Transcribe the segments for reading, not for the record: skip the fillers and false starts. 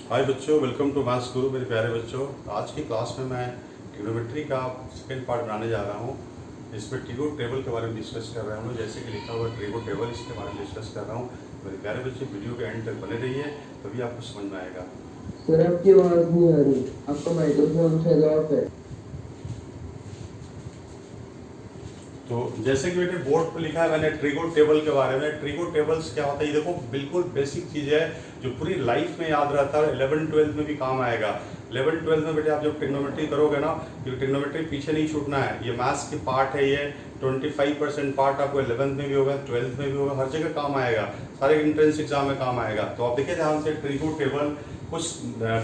हाय बच्चों, welcome to maths गुरु। मेरे प्यारे बच्चों, आज की क्लास में मैं ट्रिग्नोमेट्री का सेकंड पार्ट बनाने जा रहा हूँ। इसमें ट्रिगो टेबल के बारे में डिस्कस कर रहा हूँ। जैसे कि लिखा हुआ ट्रिगो टेबल, इसके बारे में डिस्कस कर रहा हूँ। मेरे प्यारे बच्चे, वीडियो के एंड तक बने रहिए, तभी आपको समझ में आएगा। सर आपकी आवाज नहीं आ रही, आपका माइक्रोफोन शायद ऑफ है। तो जैसे कि बेटे बोर्ड पर लिखा है मैंने ट्रिगो टेबल के बारे में। ट्रिगो टेबल्स क्या होता है, ये देखो बिल्कुल बेसिक चीज़ है जो पूरी लाइफ में याद रहता है। 11th-12th में भी काम आएगा। 11th-12th में बेटे आप जब ट्रिग्नोमेट्री करोगे ना, ये ट्रिग्नोमेट्री पीछे नहीं छूटना है। ये मैथ्स की पार्ट है। ये 25% पार्ट आपको 11th में भी होगा, 12th में भी होगा, हर जगह काम आएगा। सारे एंट्रेंस एग्जाम में काम आएगा। तो आप देखिए ध्यान से, ट्रिगो टेबल कुछ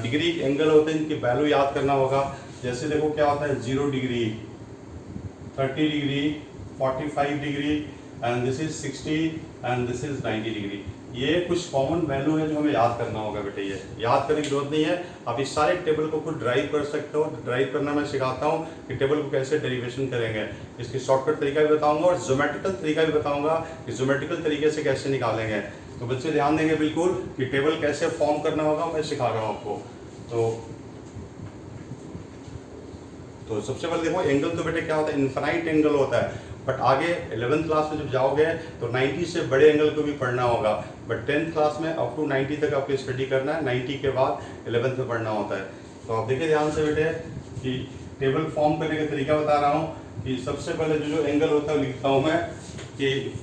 डिग्री एंगल होते हैं, इनकी वैल्यू याद करना होगा। जैसे देखो क्या होता है, 0 degree, 30 degree, 45 degree, and this is 60 and this is 90 degree. ये कुछ कॉमन वैल्यू है जो हमें याद करना होगा बेटे। ये याद करने की जरूरत नहीं है। आप इस सारे टेबल को खुद ड्राइव कर सकते हो। ड्राइव करना मैं सिखाता हूँ कि टेबल को कैसे डेरिवेशन करेंगे। इसकी शॉर्टकट तरीका भी बताऊंगा और ज्योमेट्रिकल तरीका भी बताऊंगा कि ज्योमेट्रिकल तरीके से कैसे निकालेंगे। तो बच्चे ध्यान देंगे बिल्कुल कि टेबल कैसे फॉर्म करना होगा, मैं सिखा रहा हूँ आपको। तो सबसे पहले देखो, एंगल तो बेटे क्या होता है, इनफाइनाइट एंगल होता है। बट आगे 11th क्लास में जब जाओगे तो 90 से बड़े एंगल को भी पढ़ना होगा। बट 10th क्लास में अप टू 90 तक आपको स्टडी करना है। 90 के बाद 11th में पढ़ना होता है। तो आप देखिए ध्यान से बेटे कि टेबल फॉर्म करने का तरीका बता रहा हूँ कि सबसे पहले जो एंगल होता है लिखता हूँ मैं, कि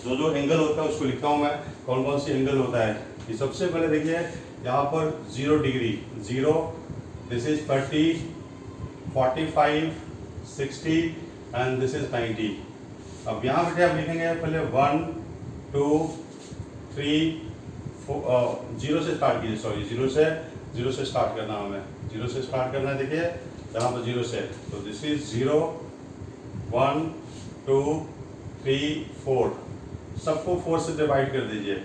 जो एंगल होता है उसको लिखता हूँ मैं, कौन कौन सी एंगल होता है। कि सबसे पहले देखिए यहाँ पर 0 degree, 0, this is 30, 45, 60 and this is 90। अब यहाँ बेटे आप लिखेंगे पहले 1, 2, 3, 4, 0 से स्टार्ट कीजिए। सॉरी, 0 से स्टार्ट करना है हमें। 0 से स्टार्ट करना है। देखिए यहाँ पर 0 से, तो दिस इज 0, 1, 2, 3, 4। सबको 4 से डिवाइड कर दीजिए।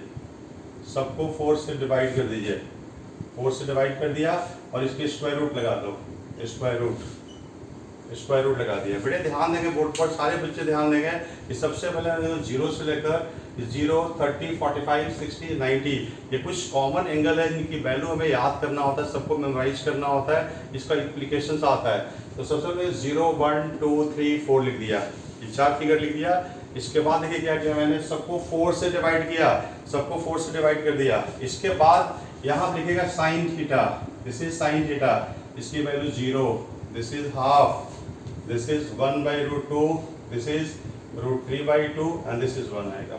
सबको 4 से डिवाइड कर दीजिए। 4 से डिवाइड कर दिया और इसके स्क्वायर रूट लगा दो। स्क्वायर रूट लगा दिया। बेटे ध्यान देंगे बोर्ड पर, सारे बच्चे ध्यान देंगे कि सबसे पहले 0 से लेकर 0, 30, 45, 60, 90 ये कुछ कॉमन एंगल है जिनकी वैल्यू हमें याद करना होता है, सबको मेमोराइज करना होता है, इसका इम्प्लीकेशंस आता है। तो सबसे पहले 0, 1, 2, 3, 4 लिख दिया, ये 4 फिगर लिख दिया। इसके बाद देखिए क्या किया मैंने, सबको 4 से डिवाइड किया, सबको 4 से डिवाइड कर दिया। इसके बाद यहाँ लिखेगा sine theta, this is sine theta, इसकी value 0, this is half, this is 1/√2, this is √3/2 and this is 1 आएगा।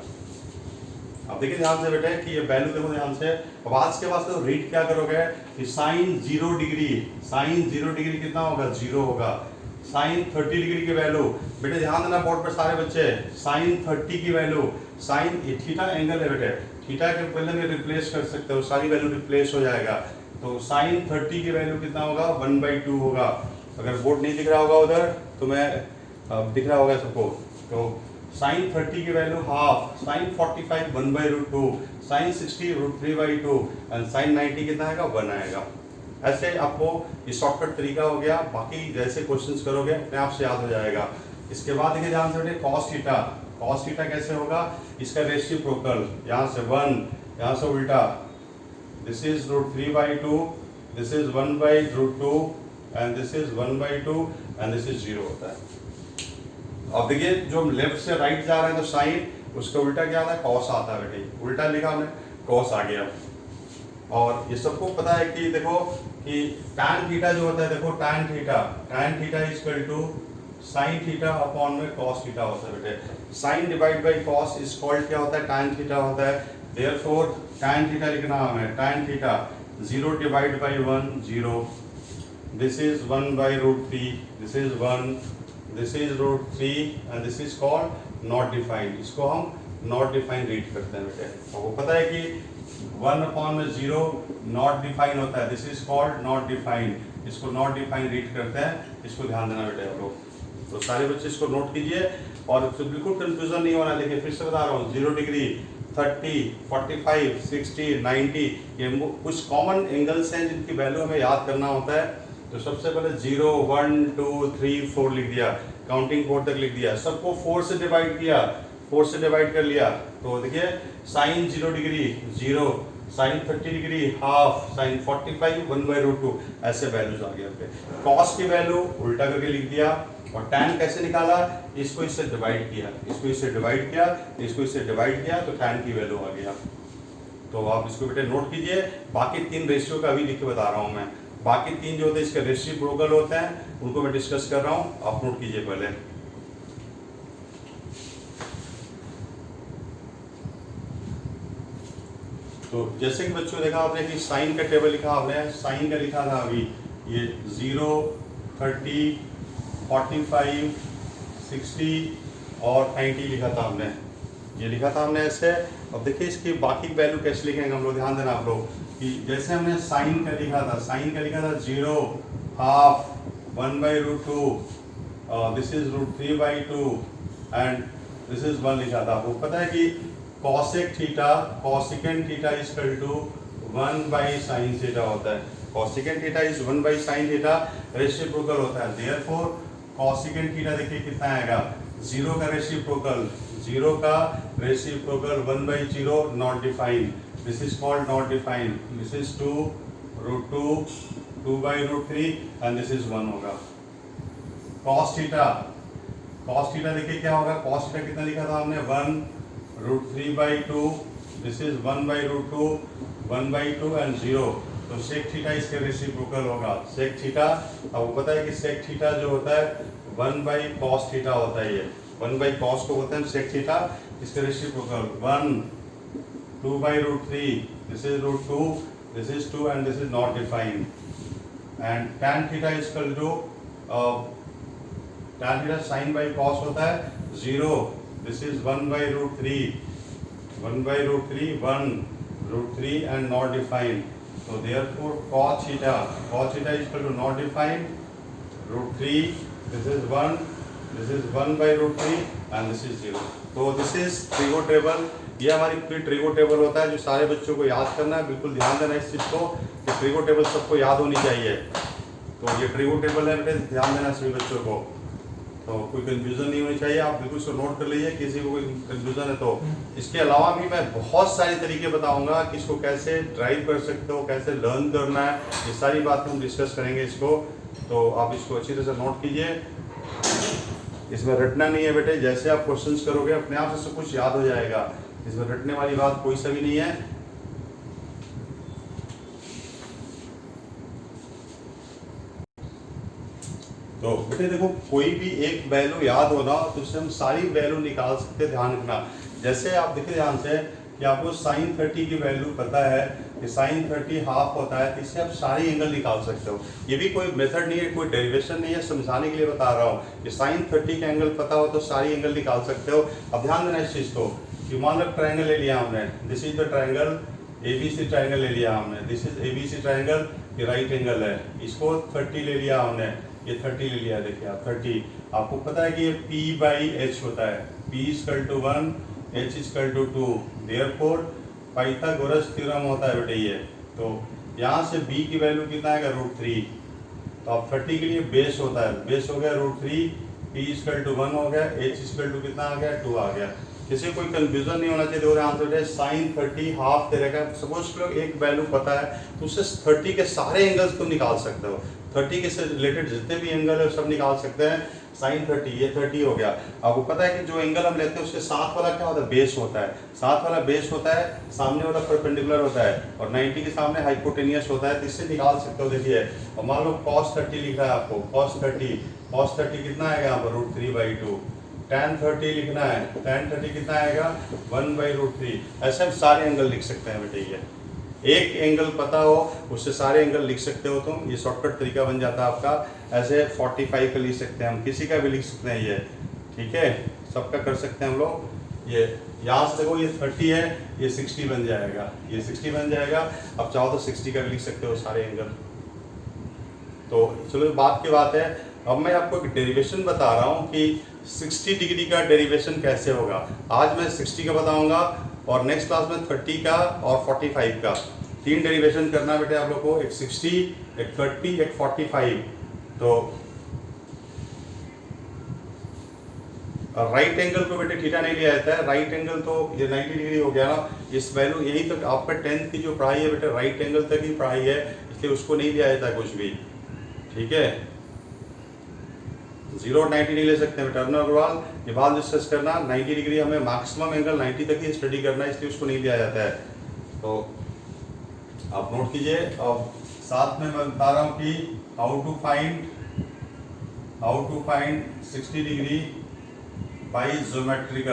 अब देखिए ध्यान से बेटे कि ये वैल्यू देखो ध्यान से। अब आज के बाद तो रीड क्या करोगे कि साइन 0 डिग्री, साइन 0 डिग्री कितना होगा, 0 होगा। साइन 30 डिग्री की वैल्यू, बेटे ध्यान देना बोर्ड पर सारे बच्चे, साइन 30 की वैल्यू, साइन थीटा एंगल है बेटे, थीटा के पहले में रिप्लेस कर सकते हो, सारी वैल्यू रिप्लेस हो जाएगा। तो साइन 30 की वैल्यू कितना होगा, 1/2 होगा। अगर बोर्ड नहीं दिख रहा होगा उधर तो मैं दिख रहा होगा सबको। तो साइन 30 की value half, sine 45 1/√2, sine 60 √3/2 and sine 90 कितना आएगा, 1 आएगा। ऐसे आपको ये शॉर्टकट तरीका हो गया। बाकी जैसे क्वेश्चंस करोगे अपने आप से याद हो जाएगा। इसके बाद देखिए ध्यान से बेटे, कॉस थीटा, कॉस थीटा कैसे होगा, इसका रेसिप्रोकल, यहाँ से 1, यहाँ से उल्टा, this is √3/2, this is 1/√2 and this is 1/2 and this is 0 होता है। अब देखिए जो हम लेफ्ट से राइट जा रहे हैं तो साइन, उसका उल्टा क्या आता है, कॉस आता है बेटे। उल्टा लिखा हमने, कॉस आ गया। और ये सबको पता है कि देखो कि tan थीटा जो होता है, देखो tan theta is equal to sine theta upon में कॉस थीटा होता है बेटे। Sine divide by cos is called क्या होता है, tan थीटा होता है। देयरफॉर tan थीटा लिखना हमें, tan theta 0 divide by 1, 0, this is 1/√3, this is 1, this is √3 and this is called not defined. इसको हम नॉट डिफाइंड रीड करते हैं बेटे। आपको पता है कि 1/0 नॉट डिफाइन होता है, this is called not defined. इसको नॉट डिफाइन रीड करते हैं, इसको ध्यान देना बेटे आप लोग। तो सारे बच्चे इसको नोट कीजिए और तो बिल्कुल कंफ्यूजन नहीं होना। देखिए फिर से बता रहा हूँ, 0 डिग्री, 30, 45, 60, 90 ये कुछ कॉमन एंगल्स हैं जिनकी वैल्यू हमें याद करना होता है। तो सबसे पहले 0, 1, 2, 3, 4 लिख दिया, काउंटिंग 4 तक लिख दिया। सबको 4 से डिवाइड किया, 4 से डिवाइड कर लिया तो देखिए sine 0 degree 0, sine 30 degree half, sine 45 1/√2 ऐसे वैल्यूज आ गए आपके। कॉस की वैल्यू उल्टा करके लिख दिया और टैन कैसे निकाला, इसको इससे डिवाइड किया, इसको इससे डिवाइड किया, इसको इससे डिवाइड किया तो टैन की वैल्यू आ गया। तो आप इसको बेटे नोट कीजिए। बाकी 3 रेशियो का अभी लिख के बता रहा हूँ मैं, बाकी 3 जो होते हैं इसके रेसिप्रोकल होते हैं, उनको मैं डिस्कस कर रहा हूँ, आप नोट कीजिए पहले। तो जैसे कि बच्चों देखा आपने कि साइन का टेबल लिखा आपने, साइन का लिखा था अभी ये 0, 30, 45, 60 और 90 लिखा था हमने, ये लिखा था हमने ऐसे। अब देखिए इसकी बाकी वैल्यू कैसे लिखेंगे हम लोग, ध्यान देना आप लोग कि जैसे हमने साइन का लिखा था, साइन का लिखा था 0, half, 1/√2, this is √3/2 and this is 1 लिखा था। आपको पता है कि cosec theta, cosecant theta is equal to 1/sin theta होता है। Cosecant theta is 1/sin theta, reciprocal होता है। देयरफॉर कॉसिकेंट थीटा देखिए कितना आएगा, 0 का रेसिप्रोकल, 0 का reciprocal 1/0 not defined, this is called not defined, this is 2√2, 2/√3 and this is 1 होगा। कॉस थीटा, कॉस थीटा देखिए क्या होगा, कॉस थीटा कितना लिखा था हमने 1√3/2, दिस इज 1/√2, 1/2 एंड 0। तो सेक थीटा इसके रेसिप्रोकल होगा, सेक थीटा। आपको पता है कि सेक थीटा जो होता है 1/cos थीटा होता है, ये 1/cos को बोलते हैं सेक थीटा, इसके reciprocal 1, 2/√3, this is √2, this is 2 and this is not defined. And tan theta is equal to tan theta sin by cos होता है 0, this is 1/√3, 1/√3, 1√3 and not defined. So therefore cos theta is equal to not defined, √3, this is 1, this is 1/√3 and this is 0. तो this is trigo table, ये हमारी पूरी trigo table होता है जो सारे बच्चों को याद करना है। बिल्कुल ध्यान देना इस चीज़ को कि ट्रिगो टेबल सबको याद होनी चाहिए। तो ये ट्रिगो टेबल है बेटे, ध्यान देना सभी बच्चों को, तो कोई कंफ्यूजन नहीं होनी चाहिए। आप बिल्कुल इसको नोट कर लीजिए, किसी को कोई कंफ्यूजन है तो। इसके अलावा भी मैं बहुत सारे तरीके बताऊंगा कि इसको कैसे ड्राइव कर सकते हो, कैसे लर्न करना है, ये सारी बातें हम डिस्कस करेंगे इसको। तो आप इसको अच्छी तरह से नोट कीजिए, इसमें रटना नहीं है बेटे, जैसे आप क्वेश्चंस करोगे अपने आप से सब कुछ याद हो जाएगा, इसमें रटने वाली बात कोई सा भी नहीं है। तो बेटे देखो, कोई भी एक वैल्यू याद होना तो उससे हम सारी वैल्यू निकाल सकते हैं, ध्यान रखना। जैसे आप देखिए ध्यान से कि आपको sin 30 की वैल्यू पता है कि sin 30 हाफ होता है, तो इससे आप सारी एंगल निकाल सकते हो। ये भी कोई मेथड नहीं है, कोई डेरिवेशन नहीं है, समझाने के लिए बता रहा हूँ कि sin 30 का एंगल पता हो तो सारी एंगल निकाल सकते हो। अब ध्यान देना इस चीज़ को कि मान लो ट्राइंगल ले लिया हमने, this is the triangle, ABC triangle ले लिया हमने, दिस इज ABC ट्राइंगल, ये राइट एंगल है, इसको 30 ले लिया हमने, ये 30 ले लिया। देखिए आप 30, आपको पता है कि ये P/H होता है, P = 1, H = 2, therefore Pythagoras theorem होता है बेटे ये। तो यहाँ से B की वैल्यू कितना आएगा √3, तो अब 30 के लिए बेस होता है, बेस हो गया √3, P = 1 हो गया, H = कितना आ गया 2 आ गया। किसी कोई कंफ्यूजन नहीं होना चाहिए। देखो आंसर है sin 30 हाफ दे रहेगा, सपोज करो एक वैल्यू पता है तो उससे 30 के सारे एंगल्स तुम निकाल सकते हो, 30 के से रिलेटेड जितने भी एंगल है सब निकाल सकते हैं। sin 30, ये 30 हो गया। आपको पता है कि जो एंगल हम लेते हैं उसके साथ वाला क्या होता है, बेस होता है, साथ वाला बेस होता है, सामने वाला परपेंडिकुलर होता है और 90 के सामने हाइपोटेनियस होता है, तो इससे निकाल सकते हो। देखिए और मान लो cos 30 लिखा है आपको, cos 30 कितना आएगा यहाँ पर √3/2, tan 30 लिखना है, tan 30 कितना आएगा 1/√3। ऐसे हम सारे एंगल लिख सकते हैं बेटे, ये एक एंगल पता हो उससे सारे एंगल लिख सकते हो तुम, ये शॉर्टकट तरीका बन जाता है आपका। ऐसे 45 का लिख सकते हैं हम, किसी का भी लिख सकते हैं ये, ठीक है, सबका कर सकते हैं हम लोग। ये यहाँ से देखो ये 30 है, ये 60 बन जाएगा, ये 60 बन जाएगा। अब चाहो तो 60 का भी लिख सकते हो सारे एंगल। तो चलो बात की बात है, अब मैं आपको एक डेरिवेशन बता रहा हूँ कि 60 डिग्री का डेरिवेशन कैसे होगा। आज मैं 60 का बताऊंगा और नेक्स्ट क्लास में 30 का और 45 का, 3 डेरिवेशन करना बेटे आप लोग को, एक 60, एक 30, एक 45। तो राइट एंगल को बेटे थीटा नहीं लिया जाता है, राइट एंगल तो ये 90 डिग्री हो गया ना, इस वैल्यू यही तक आपका 10th की जो पढ़ाई है बेटे राइट एंगल तक ही पढ़ाई है, इसलिए उसको नहीं लिया जाता है कुछ भी, ठीक है। 0 और 90 नहीं ले सकते हैं बेटा। अर्नव अग्रवाल ये बात डिस्कस करना, 90 डिग्री हमें मैक्सिमम एंगल 90 तक ही स्टडी करना है, इसलिए उसको नहीं लिया जाता है। तो आप नोट कीजिए। अब साथ में मैं बता रहा हूँ कि how to find 60 degree by geometrically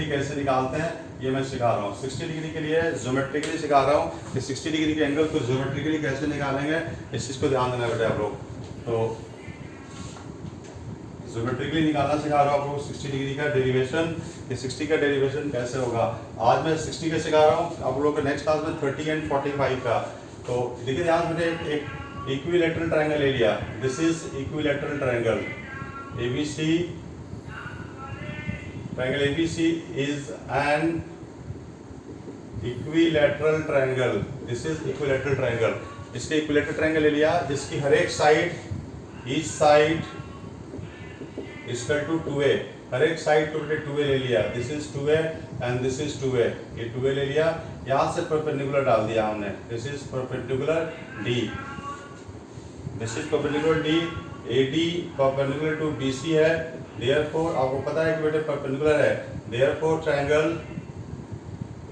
कैसे निकालते हैं ये मैं सिखा रहा हूँ। 60 डिग्री के लिए ज्योमेट्रिकली सिखा रहा हूँ कि 60 डिग्री के एंगल को ज्योमेट्रिकली कैसे निकालेंगे, इस चीज़ को ध्यान देना बेटा आप लोग। तो ज्योमेट्रिकली निकालना सिखा रहा हूँ आप लोग 60 डिग्री का डेरिवेशन, कि 60 का डेरिवेशन कैसे होगा। आज मैं 60 का सिखा रहा हूँ, आप लोगों को नेक्स्ट क्लास में 30 एंड 45 का। तो देखिए ध्यान से, एक इक्विलैटरल ट्रायंगल ले लिया, this is equilateral triangle ABC। Triangle ABC is an equilateral triangle. This is equilateral triangle. इसके equilateral triangle ले लिया जिसकी हर एक side, each side equal to 2a, हर एक साइड को 2a ले लिया। This is 2a and this is 2a, ये 2a ले लिया, यहाँ से परपेंडिकुलर डाल दिया हमने, this is perpendicular D, this is perpendicular D, AD perpendicular to BC है, therefore आपको पता है कि बेटे परपेंडिकुलर है, therefore triangle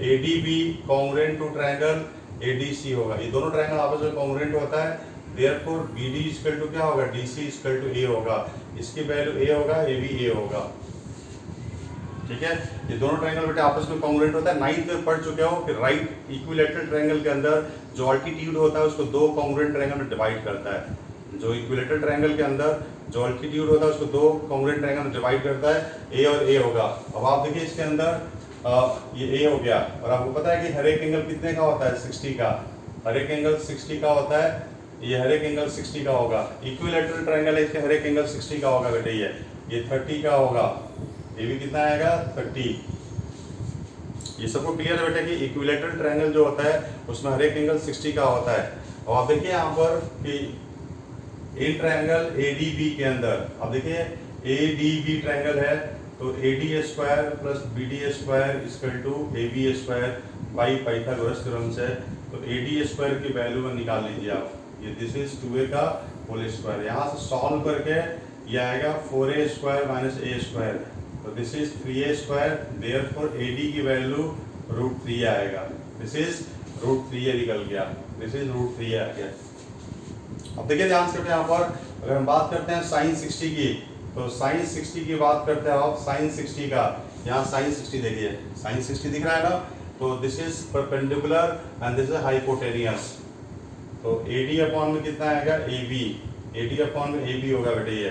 ADB congruent to triangle ADC होगा। ये दोनों ट्रायंगल आपस में congruent होता है, therefore BD इक्वल टू क्या होगा, DC इक्वल टू A होगा, इसकी वैल्यू A होगा, AB A होगा, ठीक है। ये दोनों ट्रायंगल बेटे आपस में congruent होता है। 9th में पढ़ चुके हो कि राइट इक्विलैटरल ट्रायंगल के अंदर जो अल्टीट्यूड होता है उसको दो congruent ट्रायंगल में डिवाइड करता है। जो इक्विलैटरल ट्रायंगल के अंदर जो अल्टीट्यूड होता है उसको दो कॉन्ग्रुएंट ट्रायंगल में डिवाइड करता है, ए और ए होगा। अब आप देखिए इसके अंदर ये ए हो गया, और आपको पता है कि हर एक एंगल कितने का होता है, 60 का, हर एक एंगल 60 का होता है, ये हर एक एंगल 60 का होगा। इक्विलैटरल ट्रायंगल है, इसके हर एक एंगल 60 का होगा बेटे, ये 30 का होगा, ये भी कितना आएगा 30। ये सबको क्लियर है बेटे कि इक्विलैटरल ट्रायंगल जो होता है उसमें हर एक एंगल 60 का होता है। और आप देखिए यहाँ पर कि ए ट्रायंगल ADB के अंदर, अब देखिए ADB ट्रायंगल है तो AD square plus BD square equal to AB square by Pythagoras theorem से, तो AD स्क्वायर की वैल्यू में निकाल लीजिए आप, ये दिस इज 2a का होल स्क्वायर, यहाँ से सॉल्व करके ये आएगा 4a square minus a square, तो this is 3a square, therefore AD की वैल्यू √3 आएगा, दिस इज √3 निकल गया, दिस इज √3 आ गया। अब देखिए ध्यान से यहाँ पर अगर हम बात करते हैं साइन 60 की, तो साइन 60 की बात करते हैं आप, साइन 60 का, यहाँ साइन 60 देखिए, साइन 60 दिख रहा है ना, तो this is perpendicular and this is hypotenuse, तो AD अपॉन में कितना आएगा AB, AD अपॉन में AB होगा बेटे ये,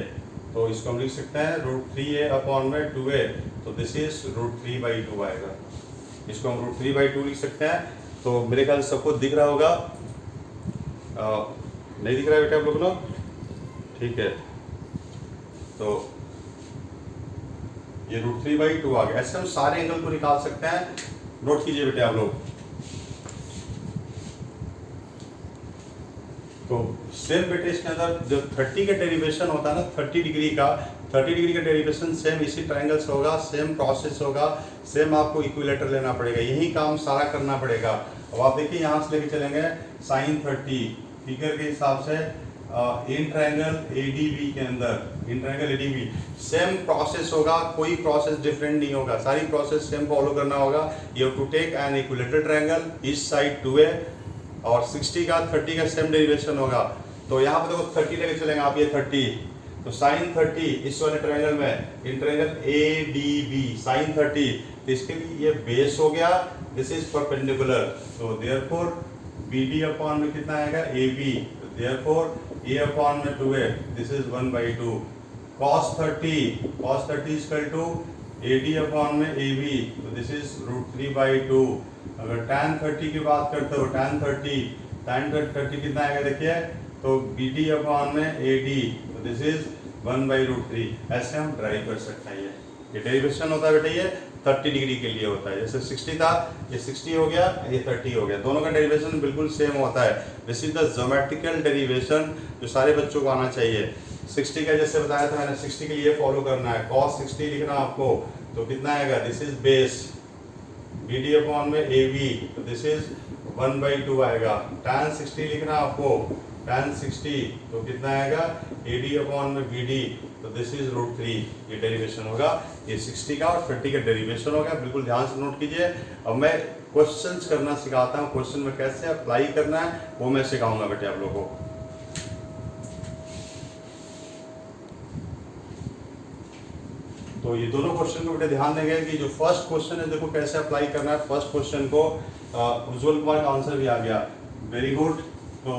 तो इसको हम लिख सकते हैं √3a अपॉन में 2a, तो दिस इज √3/2 आएगा, इसको हम √3/2 लिख सकते हैं। तो मेरे ख्याल सबको दिख रहा होगा, नहीं दिख रहा है बेटा आप लोग ना, ठीक है, तो ये √3/2 आ गया। ऐसे हम सारे एंगल को निकाल सकते हैं, नोट कीजिए बेटे आप लोग। तो सेम बेटे इसके अंदर जो 30 का डेरिवेशन होता है ना, 30 डिग्री का डेरिवेशन सेम इसी ट्रायंगल से होगा, सेम प्रोसेस होगा, सेम आपको इक्विलेटर लेना पड़ेगा, यही काम सारा करना पड़ेगा। अब आप देखिए यहाँ से लेके चलेंगे साइन 30 फिगर के हिसाब से, इन ट्रायंगल ADB के अंदर, in triangle ADB same process होगा, कोई प्रोसेस डिफरेंट नहीं होगा, सारी प्रोसेस सेम फॉलो करना होगा। You have to take an equilateral triangle, each side 2a, और 60 का 30 का सेम डेरिवेशन होगा। तो यहाँ पे देखो 30 लेके चलेंगे आप, ये 30, तो साइन 30 इस वाले ट्रायंगल में, इन ट्रायंगल ADB साइन 30, तो इसके लिए ये बेस हो गया, दिस इज परपेंडिकुलर, तो देयरफॉर BD अपॉन में कितना आएगा AB, therefore A अपॉन में 2a, this is 1/2, cos 30 is equal to AD upon में AB, तो this is √3/2। अगर tan 30 की बात करते हो, tan 30 कितना आएगा देखिए, तो BD अपॉन में AD, तो this is 1/√3। ऐसे हम ड्राइव कर सकते हैं ये, ये डेरिवेशन होता है बेटा, ये 30 डिग्री के लिए होता है। जैसे 60 था, ये 60 हो गया, ये 30 हो गया, दोनों का डेरिवेशन बिल्कुल सेम होता है। This is the geometrical derivation जो सारे बच्चों को आना चाहिए। 60 का जैसे बताया था मैंने, 60 के लिए फॉलो करना है, cos 60 लिखना आपको, तो कितना आएगा, this is base BD upon में AB, तो दिस इज 1/2 आएगा। tan 60 लिखना आपको, tan 60 तो कितना आएगा, AD अपॉन में BD, तो दिस इज √3। ये डेरिवेशन होगा, ये 60 का और 30 का डेरिवेशन होगा, बिल्कुल ध्यान से नोट कीजिए। अब मैं क्वेश्चंस करना सिखाता हूँ, क्वेश्चन में कैसे अप्लाई करना है वो मैं सिखाऊंगा बेटे आप लोगों को। तो ये दोनों क्वेश्चन को बेटे ध्यान देंगे कि जो फर्स्ट क्वेश्चन है देखो कैसे अप्लाई करना है। फर्स्ट क्वेश्चन को उज्जवल कुमार का आंसर भी आ गया, वेरी गुड। तो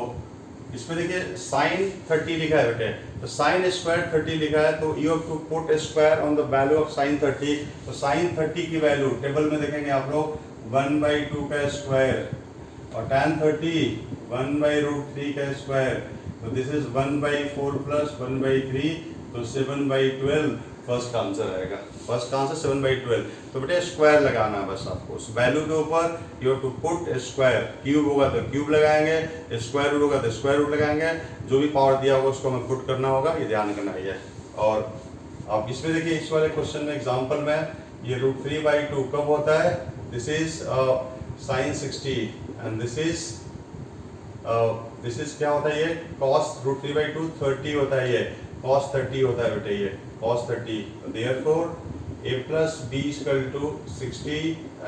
इसमें देखिए sin 30 लिखा है बेटे, तो sin स्क्वायर 30 लिखा है, तो you have to put square on the value of sin 30। तो sin 30 की वैल्यू टेबल में देखेंगे आप लोग, 1/2 का स्क्वायर, और tan 30 1/√3 का स्क्वायर, तो दिस इज 1/4 प्लस 1/3, तो 7/12 फर्स्ट का आंसर आएगा। फर्स्ट का आंसर 7/12। तो बेटे स्क्वायर लगाना है बस आपको, उस वैल्यू के ऊपर you have to put square. Cube होगा तो क्यूब लगाएंगे, स्क्वायर रूट होगा तो स्क्वायर रूट लगाएंगे, जो भी पावर दिया होगा उसको हमें पुट करना होगा, ये ध्यान करना है। और अब इसमें देखिए इस वाले क्वेश्चन में एग्जाम्पल में ये √3/2 कब होता है, this is sin 60 and this is क्या होता है, ये cos √3/2 30 होता है, ये cos 30 होता है बेटे, ये cos 30। Therefore, a plus b is equal to 60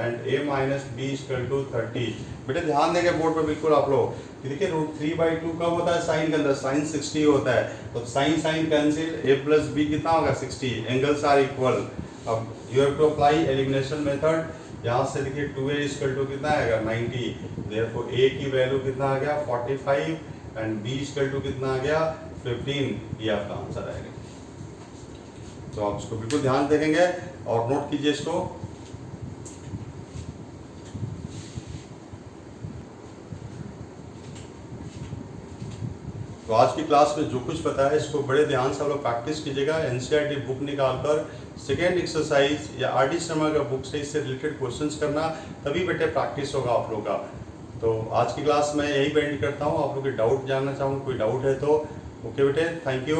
and a minus b is equal to 30। बेटे ध्यान देंगे बोर्ड पे बिल्कुल आप लोग कि देखिए √3/2 कब होता है, साइन के अंदर sin 60 होता है, तो sine cancel, a plus b कितना होगा 60, एंगल्स आर इक्वल। अब you have to apply elimination method, यहाँ से देखिए 2a is equal to कितना आएगा 90, therefore a की वैल्यू कितना आ गया 45 and b is equal to कितना आ गया 15, ये आपका आंसर आएगा। तो आप इसको बिल्कुल ध्यान देखेंगे और नोट कीजिए इसको। तो आज की क्लास में जो कुछ बताया इसको बड़े ध्यान से आप लोग प्रैक्टिस कीजिएगा। एनसीईआरटी बुक निकालकर सेकेंड एक्सरसाइज या RD शर्मा का बुक से इससे रिलेटेड क्वेश्चंस करना, तभी बेटे प्रैक्टिस होगा आप लोग का। तो आज की क्लास में यही एंड करता हूँ। आप लोग के डाउट जानना चाहूँगा, कोई डाउट है तो ओके बेटे, थैंक यू।